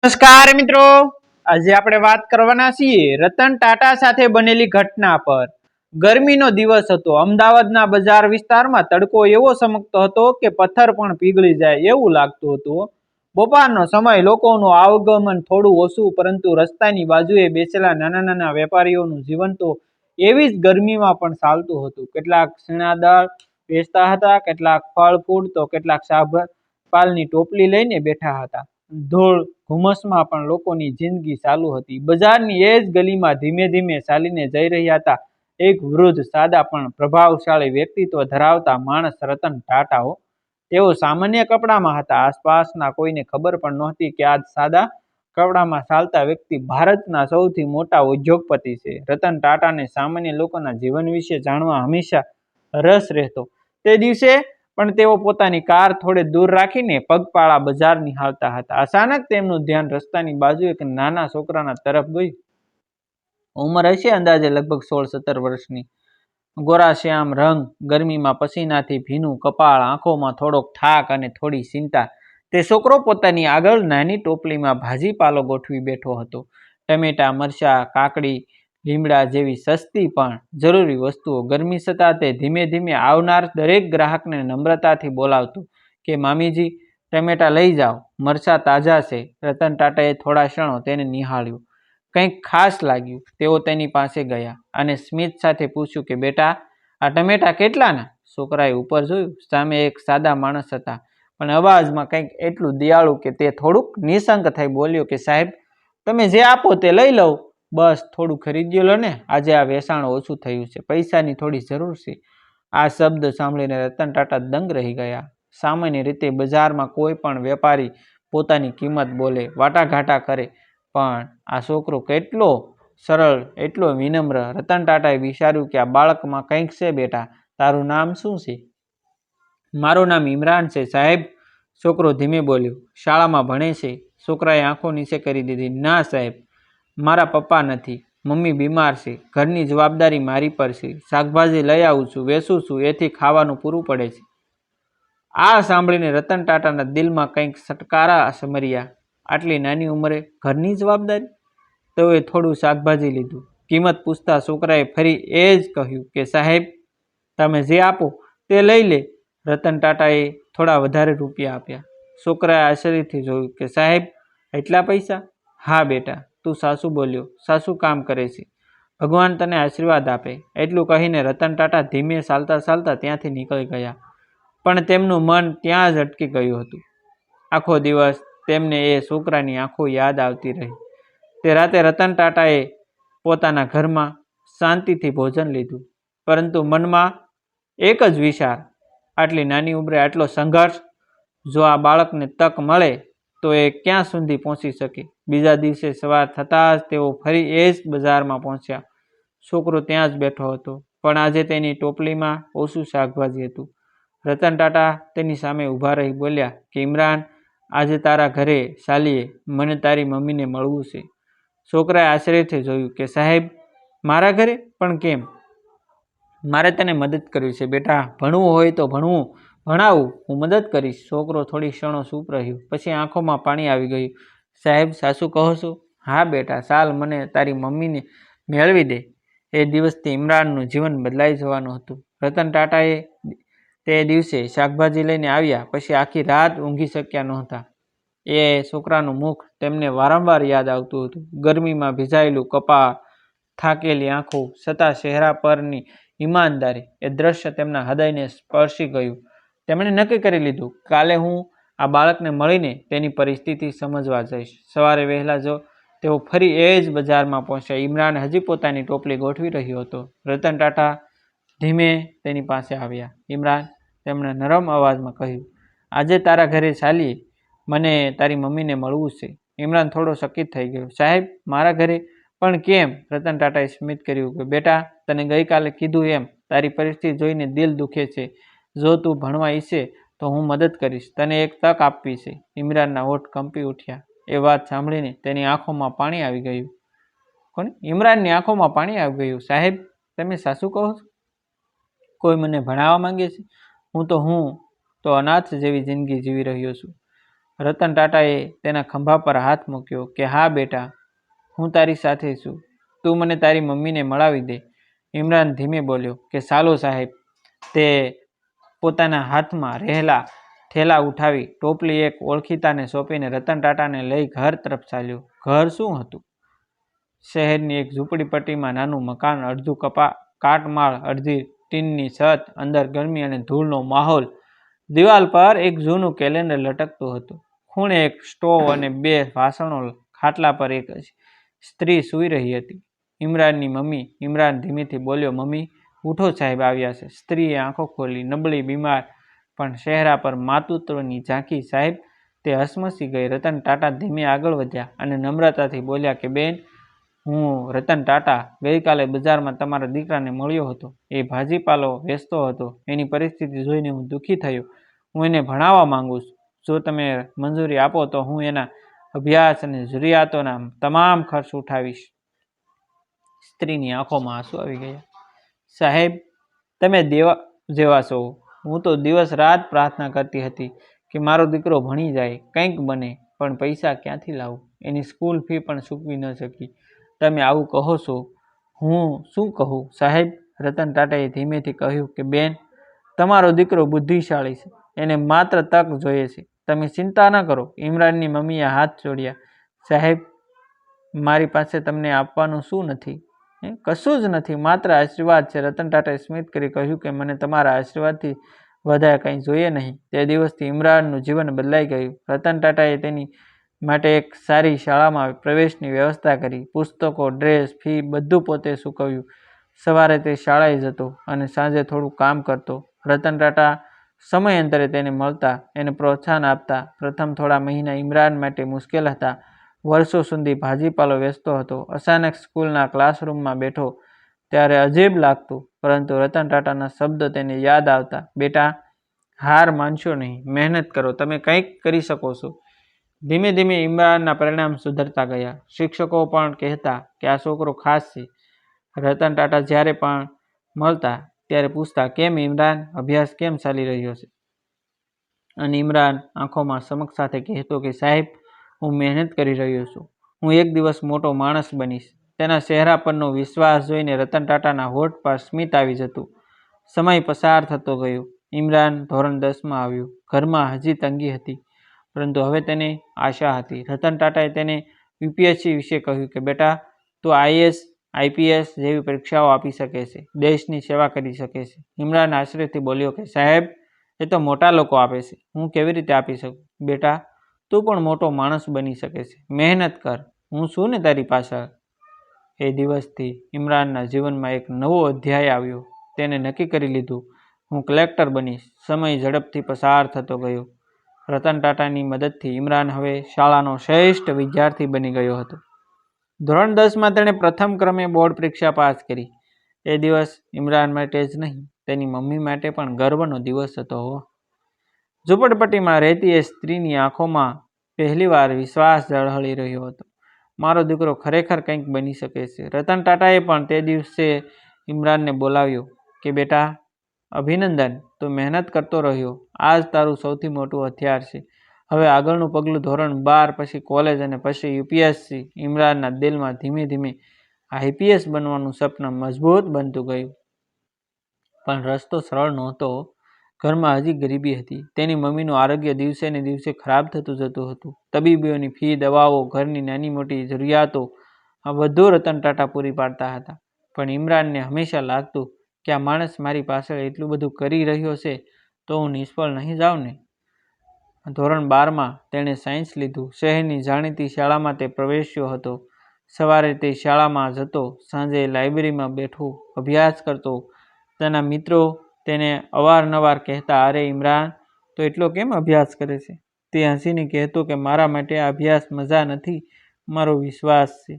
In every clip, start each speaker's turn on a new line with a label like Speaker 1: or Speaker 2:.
Speaker 1: નમસ્કાર મિત્રો, આજે આપણે વાત કરવાના છીએ રતન ટાટા સાથે બનેલી ઘટના પર। ગરમીનો દિવસ હતો। અમદાવાદના બજાર વિસ્તારમાં તડકો એવો ચમકતો હતો કે પથ્થર પણ પીગળી જાય એવું લાગતું હતું। બપોરનો સમય, લોકોનું આવગમન થોડું ઓછું, પરંતુ રસ્તાની બાજુએ બેસેલા નાના નાના વેપારીઓનું જીવન તો એવી જ ગરમીમાં પણ ચાલતું હતું। કેટલાક સીણાદાર વેચતા હતા, કેટલાક ફળ ફૂડ, તો કેટલાક શાકભાજીની ટોપલી લઈને બેઠા હતા। ધૂળ ધુમ્મસમાં પણ લોકોની જિંદગી ચાલુ હતી। બજારની એ જ ગલીમાં ધીમે ધીમે ચાલીને જઈ રહ્યા હતા એક વૃદ્ધ, સાદા પણ પ્રભાવશાળી વ્યક્તિત્વ ધરાવતા માણસ, રતન ટાટાઓ। તેઓ સામાન્ય કપડામાં હતા। આસપાસના કોઈને ખબર પણ નહોતી કે આ સાદા કપડામાં ચાલતા વ્યક્તિ ભારતના સૌથી મોટા ઉદ્યોગપતિ છે। રતન ટાટાને સામાન્ય લોકોના જીવન વિશે જાણવા હંમેશા રસ રહેતો। તે દિવસે પણ તેઓ પોતાની કાર થોડે દૂર રાખીને પગપાળા બજાર નિહાળતા હતા। અચાનક તેમનું ધ્યાન રસ્તાની બાજુ એક નાના છોકરાના તરફ ગયું। ઉંમર હશે અંદાજે લગભગ 16-17 વર્ષની। ગોરાશ્યામ રંગ, ગરમીમાં પસીનાથી ભીનું કપાળ, આંખોમાં થોડોક થાક અને થોડી ચિંતા। તે છોકરો પોતાની આગળ નાની ટોપલીમાં ભાજીપાલો ગોઠવી બેઠો હતો। ટમેટા, મરચાં, કાકડી, લીમડા જેવી સસ્તી પણ જરૂરી વસ્તુઓ। ગરમી છતાં તે ધીમે ધીમે આવનાર દરેક ગ્રાહકને નમ્રતાથી બોલાવતો કે મામીજી, ટમેટા લઈ જાઓ, મરચાં તાજા છે। રતન ટાટાએ થોડા ક્ષણો તેને નિહાળ્યું। કંઈક ખાસ લાગ્યું। તેઓ તેની પાસે ગયા અને સ્મિત સાથે પૂછ્યું કે બેટા, આ ટમેટા કેટલાના? છોકરાએ ઉપર જોયું। સામે એક સાદા માણસ હતા, પણ અવાજમાં કંઈક એટલું દયાળુ કે તે થોડુંક નિશંક થઈ બોલ્યો કે સાહેબ, તમે જે આપો તે લઈ લઉં, બસ થોડું ખરીદી લો ને, આજે આ વેચાણ ઓછું થયું છે, પૈસાની થોડી જરૂર છે। આ શબ્દ સાંભળીને રતન ટાટા દંગ રહી ગયા। સામાન્ય રીતે બજારમાં કોઈ પણ વેપારી પોતાની કિંમત બોલે, વાટાઘાટા કરે, પણ આ છોકરો કેટલો સરળ, એટલો વિનમ્ર। રતન ટાટાએ વિચાર્યું કે આ બાળકમાં કંઈક છે। બેટા, તારું નામ શું છે? મારું નામ ઇમરાન છે સાહેબ, છોકરો ધીમે બોલ્યો। શાળામાં ભણે છે? છોકરાએ આંખો નીચે કરી દીધી। ના સાહેબ, મારા પપ્પા નથી, મમ્મી બીમાર છે, ઘરની જવાબદારી મારી પર છે, શાકભાજી લઈ આવું છું, વેચું છું, એથી ખાવાનું પૂરું પડે છે। આ સાંભળીને રતન ટાટાના દિલમાં કંઈક સટકારા સમર્યા। આટલી નાની ઉંમરે ઘરની જવાબદારી? તેઓએ થોડું શાકભાજી લીધું। કિંમત પૂછતા છોકરાએ ફરી એ જ કહ્યું કે સાહેબ, તમે જે આપો તે લઈ લે। રતન ટાટાએ થોડા વધારે રૂપિયા આપ્યા। છોકરાએ આશ્ચર્યથી જોયું કે સાહેબ, એટલા પૈસા? હા બેટા, તું સાચું બોલ્યો, સાચું કામ કરે છે, ભગવાન તને આશીર્વાદ આપે। એટલું કહીને રતન ટાટા ધીમે ચાલતા ચાલતા ત્યાંથી નીકળી ગયા, પણ તેમનું મન ત્યાં જ અટકી ગયું હતું। આખો દિવસ તેમને એ છોકરાની આંખો યાદ આવતી રહી। તે રાતે રતન ટાટાએ પોતાના ઘરમાં શાંતિથી ભોજન લીધું, પરંતુ મનમાં એક જ વિચાર, આટલી નાની ઉંમરે આટલો સંઘર્ષ, જો આ બાળકને તક મળે તો એ ક્યાં સુધી પહોંચી શકે। બીજા દિવસે સવાર થતાં જ તેઓ ફરી એ જ બજારમાં પહોંચ્યા। છોકરો ત્યાં જ બેઠો હતો, પણ આજે તેની ટોપલીમાં ઓછું શાકભાજી હતું। રતન ટાટા તેની સામે ઊભા રહી બોલ્યા કે ઇમરાન, આજે તારા ઘરે ચાલીએ, મને તારી મમ્મીને મળવું છે। છોકરાએ આશ્ચર્યથી જોયું કે સાહેબ, મારા ઘરે? પણ કેમ? મારે તને મદદ કરવી છે બેટા, ભણવું હોય તો ભણાવું, હું મદદ કરીશ। છોકરો થોડી ક્ષણો ચૂપ રહ્યો, પછી આંખોમાં પાણી આવી ગયું। સાહેબ, સાચું કહો છો? હા બેટા, ચાલ મને તારી મમ્મીને મેળવી દે। એ દિવસથી ઇમરાનનું જીવન બદલાઈ જવાનું હતું। રતન ટાટાએ તે દિવસે શાકભાજી લઈને આવ્યા પછી આખી રાત ઊંઘી શક્યા નહોતા। એ છોકરાનું મુખ તેમને વારંવાર યાદ આવતું હતું। ગરમીમાં ભીંજાયેલું કપાળ, થાકેલી આંખો, છતાં ચહેરા પરની ઈમાનદારી, એ દ્રશ્ય તેમના હૃદયને સ્પર્શી ગયું। તેમણે નક્કી કરી લીધું, કાલે હું આ બાળકને મળીને તેની પરિસ્થિતિ સમજવા જઈશ। સવારે વહેલા જો તેઓ ફરી એ જ બજારમાં પહોંચ્યા। ઇમરાન હજી પોતાની ટોપલી ગોઠવી રહ્યો હતો। રતન ટાટા ધીમે તેની પાસે આવ્યા। ઇમરાન, તેમણે નરમ અવાજમાં કહ્યું, આજે તારા ઘરે ચાલીએ, મને તારી મમ્મીને મળવું છે। ઇમરાન થોડો ચકિત થઈ ગયો। સાહેબ, મારા ઘરે? પણ કેમ? રતન ટાટાએ સ્મિત કર્યું કે બેટા, તને ગઈકાલે કીધું એમ, તારી પરિસ્થિતિ જોઈને દિલ દુખે છે। જો તું ભણવા ઈચ્છે તો હું મદદ કરીશ, તને એક તક આપવી છે। ઇમરાનના હોઠ કંપી ઉઠ્યા। એ વાત સાંભળીને તેની આંખોમાં પાણી આવી ગયું। ઇમરાનની આંખોમાં પાણી આવી ગયું। સાહેબ, તમે સાચું કહો છો? કોઈ મને ભણાવવા માંગે છે? હું તો અનાથ જેવી જિંદગી જીવી રહ્યો છું। રતન ટાટાએ તેના ખંભા પર હાથ મૂક્યો કે હા બેટા, હું તારી સાથે છું. તું મને તારી મમ્મીને મળાવી દે. ઇમરાન ધીમે બોલ્યો કે સાલો સાહેબ. તે પોતાના હાથમાં રહેલા થેલા ઉઠાવી ટોપલી એક ઓળખીતાને સોંપીને રતન ટાટાને લઈ ઘર તરફ ચાલ્યો. ઘર શું હતું? શહેરની એક ઝૂંપડીપટ્ટીમાં નાનું મકાન, અડધું કાટમાળ, અડધી ટીનની છત, અંદર ગરમી અને ધૂળનો માહોલ. દિવાલ પર એક જૂનું કેલેન્ડર લટકતું હતું. ખૂણે એક સ્ટોવ અને 2 વાસણો. ખાટલા પર એક સ્ત્રી સૂઈ રહી હતી. ઇમરાનની મમ્મી. ઇમરાન ધીમેથી બોલ્યો, મમ્મી, ઉઠો, સાહેબ આવ્યા છે. સ્ત્રીએ આંખો ખોલી. નબળી, બીમાર, પણ ચહેરા પર માતૃત્વની ઝાંખી. સાહેબ, તે હસમસી ગઈ. રતન ટાટા ધીમે આગળ વધ્યા અને નમ્રતાથી બોલ્યા કે બેન, હું રતન ટાટા ગઈકાલે બજારમાં તમારા દીકરાને મળ્યો હતો. એ ભાજીપાલો વેચતો હતો. એની પરિસ્થિતિ જોઈને હું દુઃખી થયો. હું એને ભણાવવા માંગુ છું. જો તમે મંજૂરી આપો તો હું એના અભ્યાસ અને જરૂરિયાતોના તમામ ખર્ચ ઉઠાવીશ. સ્ત્રીની આંખોમાં આંસુ આવી ગયા. સાહેબ, તમે દેવા જેવા છો. હું તો દિવસ રાત પ્રાર્થના કરતી હતી કે મારો દીકરો ભણી જાય, કંઈક બને, પણ પૈસા ક્યાંથી લાવું? એની સ્કૂલ ફી પણ ચૂકવી ન શકી. તમે આવું કહો છો, હું શું કહું? સાહેબ, રતન ટાટાએ ધીમેથી કહ્યું કે બેન, તમારો દીકરો બુદ્ધિશાળી છે. એને માત્ર તક જોઈએ છે. તમે ચિંતા ન કરો. ઇમરાનની મમ્મીએ હાથ જોડ્યા. સાહેબ, મારી પાસે તમને આપવાનું શું નથી? કશું જ નથી, માત્ર આશીર્વાદ છે. રતન ટાટાએ સ્મિત કરી કહ્યું કે મને તમારા આશીર્વાદથી વધારે કંઈ જોઈએ નહીં. તે દિવસથી ઇમરાનનું જીવન બદલાઈ ગયું. રતન ટાટાએ તેની માટે એક સારી શાળામાં પ્રવેશની વ્યવસ્થા કરી. પુસ્તકો, ડ્રેસ, ફી બધું પોતે ચૂકવ્યું. સવારે તે શાળાએ જતો અને સાંજે થોડું કામ કરતો. રતન ટાટા સમયાંતરે તેને મળતા, એને પ્રોત્સાહન આપતા. પ્રથમ થોડા મહિના ઇમરાન માટે મુશ્કેલ હતા. વર્ષો સુધી ભાજીપાલો વેચતો હતો. અચાનક સ્કૂલના ક્લાસરૂમમાં બેઠો ત્યારે અજીબ લાગતું, પરંતુ રતન ટાટાના શબ્દ તેને યાદ આવતા. બેટા, હાર માનશો નહીં, મહેનત કરો, તમે કંઈક કરી શકો છો. ધીમે ધીમે ઇમરાનના પરિણામ સુધરતા ગયા. શિક્ષકો પણ કહેતા કે આ છોકરો ખાસ છે. રતન ટાટા જ્યારે પણ મળતા ત્યારે પૂછતા, કેમ ઇમરાન, અભ્યાસ કેમ ચાલી રહ્યો છે? અને ઇમરાન આંખોમાં ચમક સાથે કહેતો કે સાહેબ, હું મહેનત કરી રહ્યો છું. હું એક દિવસ મોટો માણસ બનીશ. તેના ચહેરા પરનો વિશ્વાસ જોઈને રતન ટાટાના હોઠ પર સ્મિત આવી જતું. સમય પસાર થતો ગયો. ઇમરાન ધોરણ 10માં આવ્યો. ઘરમાં હજી તંગી હતી, પરંતુ હવે તેને આશા હતી. રતન ટાટાએ તેને યુપીએસસી વિશે કહ્યું કે બેટા, તું આઈએએસ, આઈપીએસ જેવી પરીક્ષાઓ આપી શકે છે, દેશની સેવા કરી શકે છે. ઇમરાન આશ્ચર્યથી બોલ્યો કે સાહેબ, એ તો મોટા લોકો આપે છે, હું કેવી રીતે આપી શકું? બેટા, તું પણ મોટો માણસ બની શકે છે. મહેનત કર, હું છું ને તારી પાછળ. એ દિવસથી ઇમરાનના જીવનમાં એક નવો અધ્યાય આવ્યો. તેને નક્કી કરી લીધું, હું કલેક્ટર બનીશ. સમય ઝડપથી પસાર થતો ગયો. રતન ટાટાની મદદથી ઇમરાન હવે શાળાનો શ્રેષ્ઠ વિદ્યાર્થી બની ગયો હતો. ધોરણ 10માં તેણે પ્રથમ ક્રમે બોર્ડ પરીક્ષા પાસ કરી. એ દિવસ ઇમરાન માટે જ નહીં, તેની મમ્મી માટે પણ ગર્વનો દિવસ હતો. ઝૂંપડપટ્ટીમાં રહેતી એ સ્ત્રીની આંખોમાં પહેલીવાર વિશ્વાસ ઝળહળી રહ્યો હતો. મારો દીકરો ખરેખર કંઈક બની શકે છે. રતન ટાટાએ પણ તે દિવસે ઇમરાનને બોલાવ્યો કે બેટા, અભિનંદન, તું મહેનત કરતો રહ્યો. આજ તારું સૌથી મોટું હથિયાર છે. હવે આગળનું પગલું ધોરણ 12, પછી કોલેજ અને પછી યુપીએસસી. ઇમરાનના દિલમાં ધીમે ધીમે આઈપીએસ બનવાનું સપન મજબૂત બનતું ગયું. પણ રસ્તો સરળ નહોતો. ઘરમાં હજી ગરીબી હતી. તેની મમ્મીનું આરોગ્ય દિવસે ને દિવસે ખરાબ થતું જતું હતું. તબીબીઓની ફી, દવાઓ, ઘરની નાની મોટી જરૂરિયાતો, આ બધું રતન ટાટા પૂરી પાડતા હતા. પણ ઇમરાનને હંમેશા લાગતું કે આ માણસ મારી પાછળ એટલું બધું કરી રહ્યો છે, તો હું નિષ્ફળ નહીં જાઉં ને. ધોરણ 12માં તેણે સાયન્સ લીધું. શહેરની જાણીતી શાળામાં તે પ્રવેશ્યો હતો. સવારે તે શાળામાં જતો, સાંજે લાઇબ્રેરીમાં બેઠો અભ્યાસ કરતો. તેના મિત્રો તેને અવારનવાર કહેતા, અરે ઇમરાન, તો એટલો કેમ અભ્યાસ કરે છે? તે હસીને કહેતો કે મારા માટે આ અભ્યાસ મજા નથી, મારો વિશ્વાસ છે.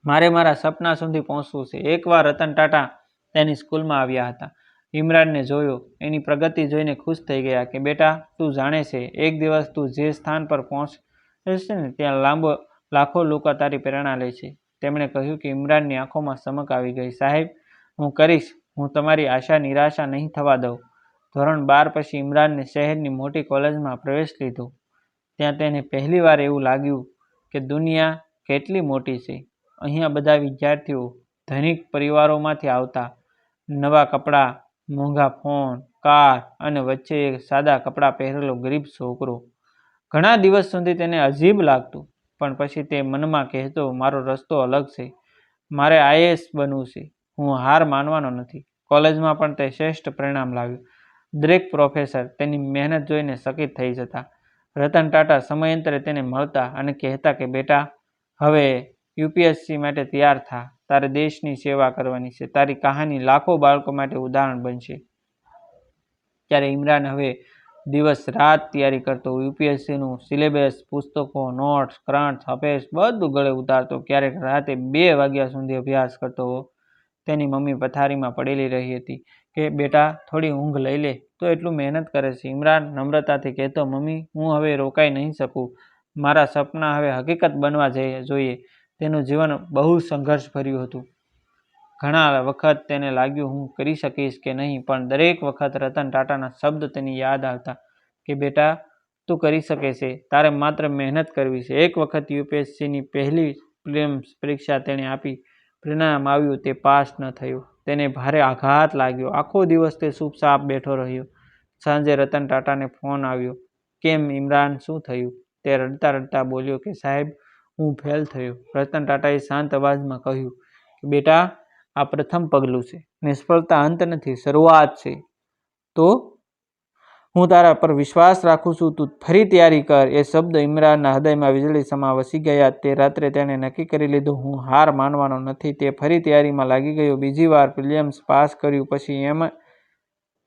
Speaker 1: મારે મારા સપના સુધી પહોંચવું છે. એકવાર રતન ટાટા તેની સ્કૂલમાં આવ્યા હતા. ઇમરાનને જોયો. એની પ્રગતિ જોઈને ખુશ થઈ ગયા કે બેટા, તું જાણે છે, એક દિવસ તું જે સ્થાન પર પહોંચશે ને, ત્યાં લાખો લોકો તારી પ્રેરણા લે છે. તેમણે કહ્યું કે ઇમરાનની આંખોમાં ચમક આવી ગઈ. સાહેબ, હું કરીશ. હું તમારી આશા નિરાશા નહીં થવા દઉં. ધોરણ 12 પછી ઇમરાનને શહેરની મોટી કોલેજમાં પ્રવેશ લીધો. ત્યાં તેને પહેલીવાર એવું લાગ્યું કે દુનિયા કેટલી મોટી છે. અહીંયા બધા વિદ્યાર્થીઓ, ધનિક પરિવારોમાંથી આવતા, નવા કપડાં, મોંઘા ફોન, કાર અને વચ્ચે એક સાદા કપડાં પહેરેલો ગરીબ છોકરો. ઘણા દિવસ સુધી તેને અજીબ લાગતું, પણ પછી તે મનમાં કહેતો, મારો રસ્તો અલગ છે, મારે આઈએએસ બનવું છે, હું હાર માનવાનો નથી. કોલેજમાં પણ તે શ્રેષ્ઠ પરિણામ લાવ્યું. દરેક પ્રોફેસર તેની મહેનત જોઈને ચકિત થઈ જતા. રતન ટાટા સમયાંતરે તેને મળતા અને કહેતા કે બેટા, હવે યુપીએસસી માટે તૈયાર થા, તારે દેશની સેવા કરવાની છે, તારી કહાની લાખો બાળકો માટે ઉદાહરણ બનશે. ત્યારે ઇમરાન હવે દિવસ રાત તૈયારી કરતો. યુપીએસસીનું સિલેબસ, પુસ્તકો, નોટ્સ, કરંટ અફેર્સ બધું ગળે ઉતારતો. ક્યારેક રાતે 2 વાગ્યા સુધી અભ્યાસ કરતો. તેની મમ્મી પથારીમાં પડેલી રહી હતી કે બેટા થોડી ઊંઘ લઈ લે, તો એટલું મહેનત કરે છે. ઇમરાન નમ્રતાથી કહેતો, મમ્મી હું હવે રોકાઈ નહીં શકું, મારા સપના હવે હકીકત બનવા જોઈએ. તેનું જીવન બહુ સંઘર્ષભર્યું હતું. ઘણા વખત તેને લાગ્યું હું કરી શકીશ કે નહીં, પણ દરેક વખત રતન ટાટાના શબ્દ તેની યાદ આવતા કે બેટા તું કરી શકે છે, તારે માત્ર મહેનત કરવી છે. એક વખત યુપીએસસીની પહેલી પ્રિલિમ્સ પરીક્ષા તેણે આપી. પરિણામ આવ્યું, તે પાસ ન થયો. તેને ભારે આઘાત લાગ્યો. આખો દિવસ તે ચૂપચાપ બેઠો રહ્યો. સાંજે રતન ટાટાને ફોન આવ્યો. કેમ ઇમરાન, શું થયું? તે રડતા રડતા બોલ્યો કે સાહેબ, હું ફેલ થયો. રતન ટાટાએ શાંત અવાજમાં કહ્યું કે બેટા, આ પ્રથમ પગલું છે, નિષ્ફળતા અંત નથી, શરૂઆત છે. તો હું તારા પર વિશ્વાસ રાખું છું, તું ફરી તૈયારી કર. એ શબ્દ ઇમરાનના હૃદયમાં વીજળી સમા વસી ગયા. તે રાત્રે તેણે નક્કી કરી લીધું, હું હાર માનવાનો નથી. તે ફરી તૈયારીમાં લાગી ગયો. બીજી વાર પ્રિલિમ્સ પાસ કર્યું, પછી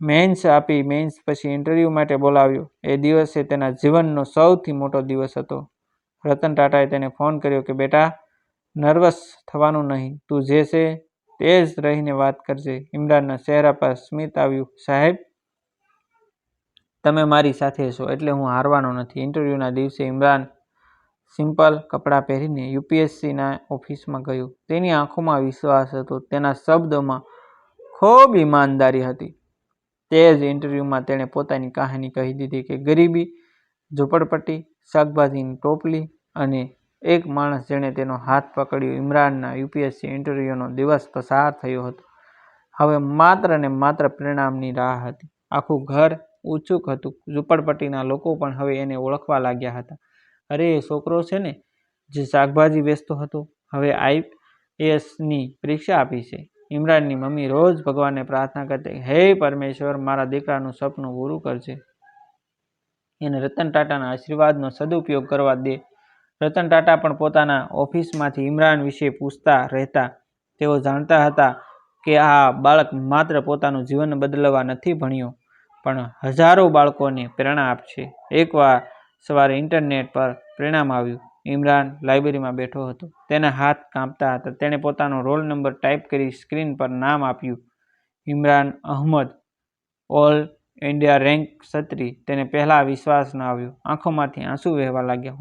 Speaker 1: મેઇન્સ આપી. મેઇન્સ પછી ઇન્ટરવ્યૂ માટે બોલાવ્યો. એ દિવસે તેના જીવનનો સૌથી મોટો દિવસ હતો. રતન ટાટાએ તેને ફોન કર્યો કે બેટા, નર્વસ થવાનું નહીં, તું જે છે તે જ રહીને વાત કરજે. ઇમરાનના ચહેરા પર સ્મિત આવ્યું. સાહેબ, તમે મારી સાથે છો એટલે હું હારવાનો નથી. ઇન્ટરવ્યૂના દિવસે ઇમરાન સિમ્પલ કપડાં પહેરીને યુપીએસસીના ઓફિસમાં ગયો. તેની આંખોમાં વિશ્વાસ હતો, તેના શબ્દોમાં ખૂબ ઈમાનદારી હતી. તે જ ઇન્ટરવ્યૂમાં તેણે પોતાની કહાની કહી દીધી કે ગરીબી, ઝૂંપડપટ્ટી, શાકભાજીની ટોપલી અને એક માણસ જેણે તેનો હાથ પકડ્યો. ઇમરાનના યુપીએસસી ઇન્ટરવ્યૂનો દિવસ પસાર થયો હતો. હવે માત્ર ને માત્ર પરિણામની રાહ હતી. આખું ઘર ઉત્સુક હતું. ઝૂંપડપટ્ટીના લોકો પણ હવે એને ઓળખવા લાગ્યા હતા. અરે, એ છોકરો છે ને જે શાકભાજી વેચતો હતો, હવે આઈએએસની પરીક્ષા આપી છે. ઇમરાનની મમ્મી રોજ ભગવાનને પ્રાર્થના કરતી, હે પરમેશ્વર, મારા દીકરાનું સપનું પૂરું કરજે, એને રતન ટાટાના આશીર્વાદનો સદુપયોગ કરવા દે. રતન ટાટા પણ પોતાના ઓફિસમાંથી ઇમરાન વિશે પૂછતા રહેતા. તેઓ જાણતા હતા કે આ બાળક માત્ર પોતાનું જીવન બદલવા નથી ભણ્યો, પણ હજારો બાળકોને પ્રેરણા આપશે. એકવાર સવારે ઇન્ટરનેટ પર પરિણામ આવ્યું. ઇમરાન લાઇબ્રેરીમાં બેઠો હતો. તેના હાથ કાંપતા હતા. તેણે પોતાનો રોલ નંબર ટાઈપ કરી સ્ક્રીન પર નામ આપ્યું, Imran Ahmad, all India rank 36. તેને પહેલા વિશ્વાસ ન આવ્યો. આંખોમાંથી આંસુ વહેવા લાગ્યા.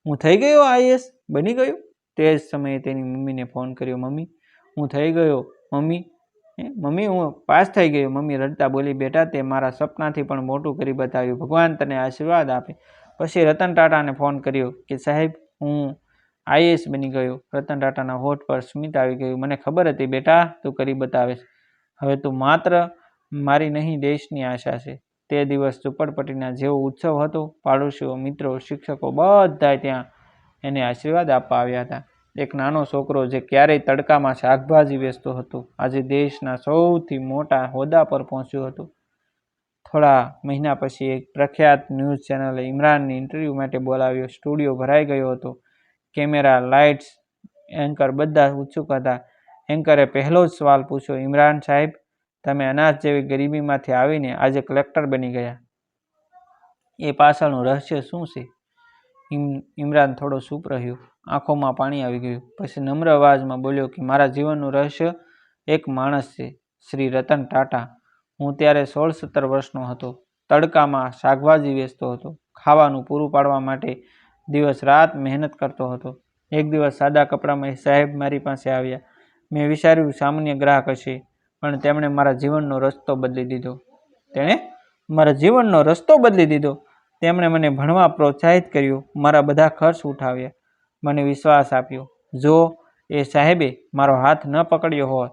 Speaker 1: હું થઈ ગયો આઈએએસ બની ગયો. તે જ સમયે તેની મમ્મીને ફોન કર્યો. મમ્મી, હું થઈ ગયો. મમ્મી, હું પાસ થઈ ગયો. મમ્મી રડતા બોલી, બેટા, તે મારા સપનાથી પણ મોટું કરી બતાવ્યું. ભગવાન તને આશીર્વાદ આપે. પછી રતન ટાટાને ફોન કર્યો કે સાહેબ, હું આઈએએસ બની ગયો. રતન ટાટાના હોઠ પર સ્મિત આવી ગયું. મને ખબર હતી બેટા, તું કરી બતાવીશ. હવે તું માત્ર મારી નહીં, દેશની આશા છે. તે દિવસ ઝૂંપડપટ્ટીના જેવો ઉત્સવ હતો. પાડોશીઓ, મિત્રો, શિક્ષકો બધા ત્યાં એને આશીર્વાદ આપવા આવ્યા હતા. એક નાનો છોકરો જે ક્યારેય તડકામાં શાકભાજી વેચતો હતો, આજે દેશના સૌથી મોટા હોદ્દા પર પહોંચ્યો હતો. થોડા મહિના પછી એક પ્રખ્યાત ન્યૂઝ ચેનલે ઇમરાનને ઇન્ટરવ્યૂ માટે બોલાવ્યો. સ્ટુડિયો ભરાઈ ગયો હતો. કેમેરા, લાઇટ્સ, એન્કર બધા ઉત્સુક હતા. એન્કરે પહેલો જ સવાલ પૂછ્યો, ઇમરાન સાહેબ, તમે અનાજ જેવી ગરીબીમાંથી આવીને આજે કલેક્ટર બની ગયા, એ પાછળનું રહસ્ય શું છે? ઇમરાન થોડો ચૂપ રહ્યો. આંખોમાં પાણી આવી ગયું. પછી નમ્ર અવાજમાં બોલ્યો કે મારા જીવનનું રહસ્ય એક માણસ છે, શ્રી રતન ટાટા. હું ત્યારે 16-17 વર્ષનો હતો. તડકામાં શાકભાજી વેચતો હતો. ખાવાનું પૂરું પાડવા માટે દિવસ રાત મહેનત કરતો હતો. એક દિવસ સાદા કપડામાં સાહેબ મારી પાસે આવ્યા. મેં વિચાર્યું સામાન્ય ગ્રાહક હશે, પણ તેમણે મારા જીવનનો રસ્તો બદલી દીધો. તેમણે મને ભણવા પ્રોત્સાહિત કર્યું, મારા બધા ખર્ચ ઉઠાવ્યા, મને વિશ્વાસ આપ્યો. જો એ સાહેબે મારો હાથ ન પકડ્યો હોત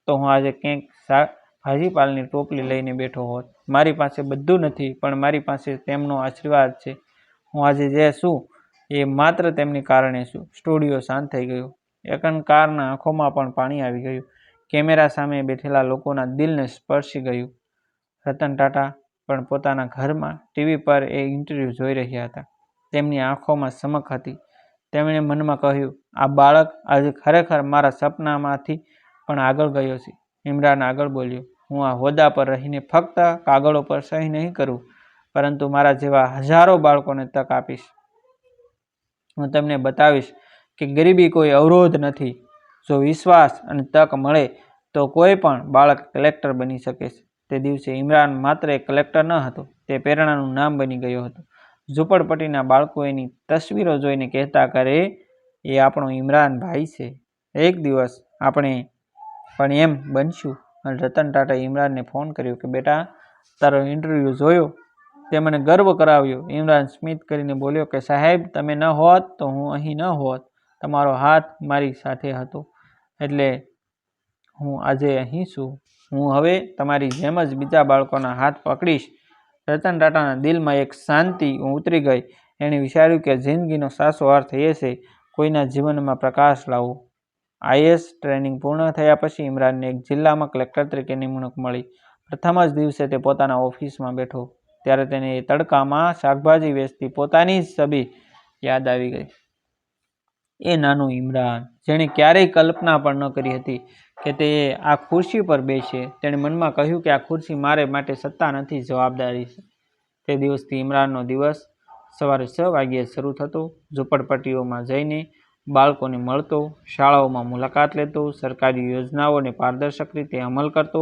Speaker 1: તો હું આજે ક્યાંક ભાજીપાલની ટોપલી લઈને બેઠો હોત. મારી પાસે બધું નથી, પણ મારી પાસે તેમનો આશીર્વાદ છે. હું આજે જે છું એ માત્ર તેમની કારણે છું. સ્ટુડિયો શાંત થઈ ગયો. એકનકારના આંખોમાં પણ પાણી આવી ગયું. કેમેરા સામે બેઠેલા લોકોના દિલને સ્પર્શી ગયું. રતન ટાટા પણ પોતાના ઘરમાં ટીવી પર એ ઇન્ટરવ્યૂ જોઈ રહ્યા હતા. તેમની આંખોમાં ચમક હતી. તેમણે મનમાં કહ્યું, આ બાળક આજે ખરેખર મારા સપનામાંથી પણ આગળ ગયો છે. ઇમરાન આગળ બોલ્યો, હું આ હોદ્દા પર રહીને ફક્ત કાગળો પર સહી નહીં કરું, પરંતુ મારા જેવા હજારો બાળકોને તક આપીશ. હું તમને બતાવીશ કે ગરીબી કોઈ અવરોધ નથી. જો વિશ્વાસ અને તક મળે તો કોઈ પણ બાળક કલેક્ટર બની શકે છે. તે દિવસે ઇમરાન માત્ર એક કલેક્ટર ન હતો, તે પ્રેરણાનું નામ બની ગયો હતો. ઝૂંપડપટ્ટીના બાળકો એની તસવીરો જોઈને કહેતા કરે, એ આપણો ઇમરાન ભાઈ છે. એક દિવસ આપણે પણ એમ બનશું. અને રતન ટાટાએ ઇમરાનને ફોન કર્યો કે બેટા, તારો ઇન્ટરવ્યૂ જોયો, તે મને ગર્વ કરાવ્યો. ઇમરાન સ્મિત કરીને બોલ્યો કે સાહેબ, તમે ન હોત તો હું અહીં ન હોત. તમારો હાથ મારી સાથે હતો એટલે હું આજે અહીં છું. હું હવે તમારી જેમ જ બીજા બાળકોના હાથ પકડીશ. રતન ટાટાના દિલમાં એક શાંતિ ઉતરી ગઈ. એણે વિચાર્યું કે જિંદગીનો સાચો અર્થ એ છે કોઈના જીવનમાં પ્રકાશ લાવવો. IAS ટ્રેનિંગ પૂર્ણ થયા પછી ઇમરાનને એક જિલ્લામાં કલેક્ટર તરીકે નિમણૂક મળી. પ્રથમ જ દિવસે તે પોતાના ઓફિસમાં બેઠો ત્યારે તેને એ તડકામાં શાકભાજી વેચતી પોતાની જ છબી યાદ આવી ગઈ. એ નાનું ઇમરાન, જેણે ક્યારેય કલ્પના પણ ન કરી હતી કે તે આ ખુરશી પર બેસે. તેણે મનમાં કહ્યું કે આ ખુરશી મારે માટે સત્તા નથી, જવાબદારી છે. તે દિવસથી ઇમરાનનો દિવસ સવારે 6 વાગ્યે શરૂ થતો. ઝૂંપડપટ્ટીઓમાં જઈને બાળકોને મળતો, શાળાઓમાં મુલાકાત લેતો, સરકારી યોજનાઓને પારદર્શક રીતે અમલ કરતો.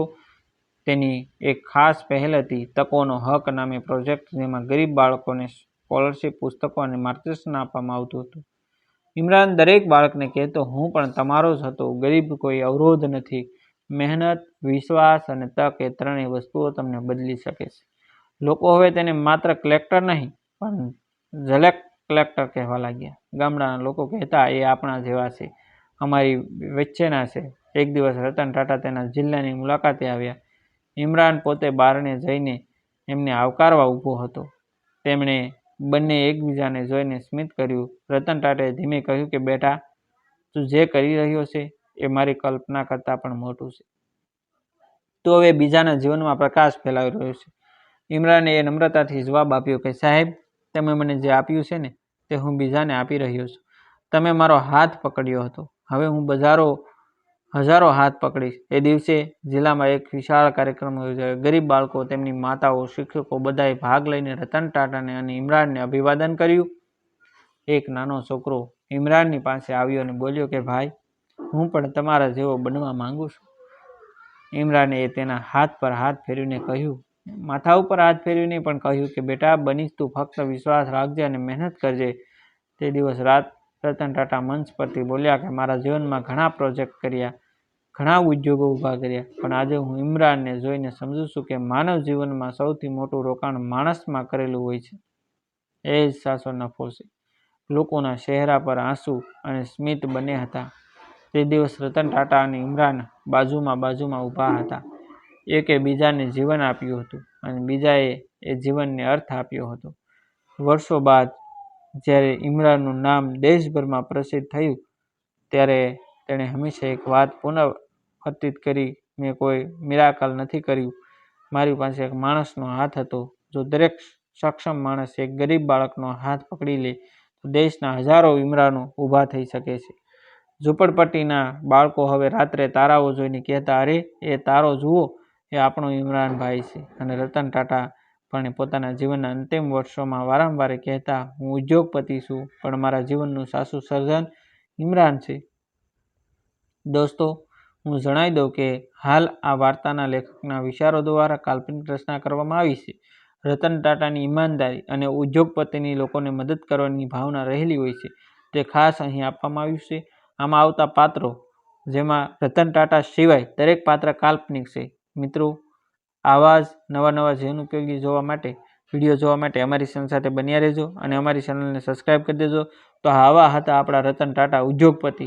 Speaker 1: તેની એક ખાસ પહેલ હતી તકોનો હક નામે પ્રોજેક્ટ, જેમાં ગરીબ બાળકોને સ્કોલરશીપ, પુસ્તકો અને માર્ગદર્શન આપવામાં આવતું હતું. ઇમરાન દરેક બાળકને કહેતો, હું પણ તમારો જ હતો. ગરીબ કોઈ અવરોધ નથી. મહેનત, વિશ્વાસ અને તક એ ત્રણેય વસ્તુઓ તમને બદલી શકે છે. લોકો હવે તેને માત્ર કલેક્ટર નહીં પણ ઝલક કલેક્ટર કહેવા લાગ્યા. ગામડાના લોકો કહેતા, એ આપણા જેવા છે, અમારી વચ્ચેના છે. એક દિવસ રતન ટાટા તેના જિલ્લાની મુલાકાતે આવ્યા. ઇમરાન પોતે બારણે જઈને એમને આવકારવા ઊભો હતો. તેમણે બંને એકબીજાને જોઈને સ્મિત કર્યું. રતન ટાટાએ ધીમે કહ્યું કે બેટા, તું જે કરી રહ્યો છે એ મારી કલ્પના કરતાં પણ મોટું છે. તું હવે બીજાના જીવનમાં પ્રકાશ ફેલાવી રહ્યો છે. ઇમરાને એ નમ્રતાથી જવાબ આપ્યો કે સાહેબ, તમે મને જે આપ્યું છે ને તે હું બીજાને આપી રહ્યો છું. તમે મારો હાથ પકડ્યો હતો, હવે હું હજારો હાથ પકડીશ. એ દિવસે જિલ્લામાં એક વિશાળ કાર્યક્રમ યોજાયો. ગરીબ બાળકો, તેમની માતાઓ, શિક્ષકો બધાએ ભાગ લઈને રતન ટાટાને અને ઇમરાનને અભિવાદન કર્યું. એક નાનો છોકરો ઇમરાનની પાસે આવ્યો અને બોલ્યો કે ભાઈ, હું પણ તમારા જેવો બનવા માંગુ છું. ઇમરાને તેના હાથ પર હાથ ફેરવીને કહ્યું, માથા ઉપર હાથ ફેરવીને પણ કહ્યું કે બેટા, બનીશ, તું ફક્ત વિશ્વાસ રાખજે અને મહેનત કરજે. તે દિવસ રાત રતન ટાટા મંચ પરથી બોલ્યા કે મારા જીવનમાં ઘણા પ્રોજેક્ટ કર્યા, ઘણા ઉદ્યોગો ઊભા કર્યા, પણ આજે હું ઇમરાનને જોઈને સમજું છું કે માનવ જીવનમાં સૌથી મોટું રોકાણ માણસમાં કરેલું હોય છે. એ જ સાચો નફો છે. લોકોના ચહેરા પર આંસુ અને સ્મિત બંને હતા. તે દિવસ રતન ટાટા અને ઇમરાન બાજુમાં ઊભા હતા. એકે બીજાને જીવન આપ્યું હતું અને બીજાએ એ જીવનને અર્થ આપ્યો હતો. વર્ષો બાદ જ્યારે ઇમરાનનું નામ દેશભરમાં પ્રસિદ્ધ થયું ત્યારે તેણે હંમેશા એક વાત પુનરાવર્તિત કરી, મેં કોઈ મિરાકલ નથી કર્યું, મારી પાસે એક માણસનો હાથ હતો. જો દરેક સક્ષમ માણસ એક ગરીબ બાળકનો હાથ પકડી લે તો દેશના હજારો ઇમરાનો ઊભા થઈ શકે છે. ઝૂંપડપટ્ટીના બાળકો હવે રાત્રે તારાઓ જોઈને કહેતા, અરે, એ તારો જુઓ, એ આપણો ઇમરાન ભાઈ છે. અને રતન ટાટા પણ પોતાના જીવનના અંતિમ વર્ષોમાં વારંવાર કહેતા, હું ઉદ્યોગપતિ છું, પણ મારા જીવનનું સાચું સર્જન ઇમરાન છે. દોસ્તો, હું જણાવી દઉં કે હાલ આ વાર્તાના લેખકના વિચારો દ્વારા કાલ્પનિક રચના કરવામાં આવી છે. રતન ટાટાની ઈમાનદારી અને ઉદ્યોગપતિની લોકોને મદદ કરવાની ભાવના રહેલી હોય છે, તે ખાસ અહીં આપવામાં આવ્યું છે. આમાં આવતા પાત્રો, જેમાં રતન ટાટા સિવાય દરેક પાત્ર કાલ્પનિક છે. મિત્રો, આવા જ નવા જીવન ઉપયોગી જોવા માટે વિડીયો જોવા માટે અમારી ચેનલ સાથે બન્યા રહેજો અને અમારી ચેનલને સબસ્ક્રાઈબ કરી દેજો. તો આવા હતા આપણા રતન ટાટા ઉદ્યોગપતિ.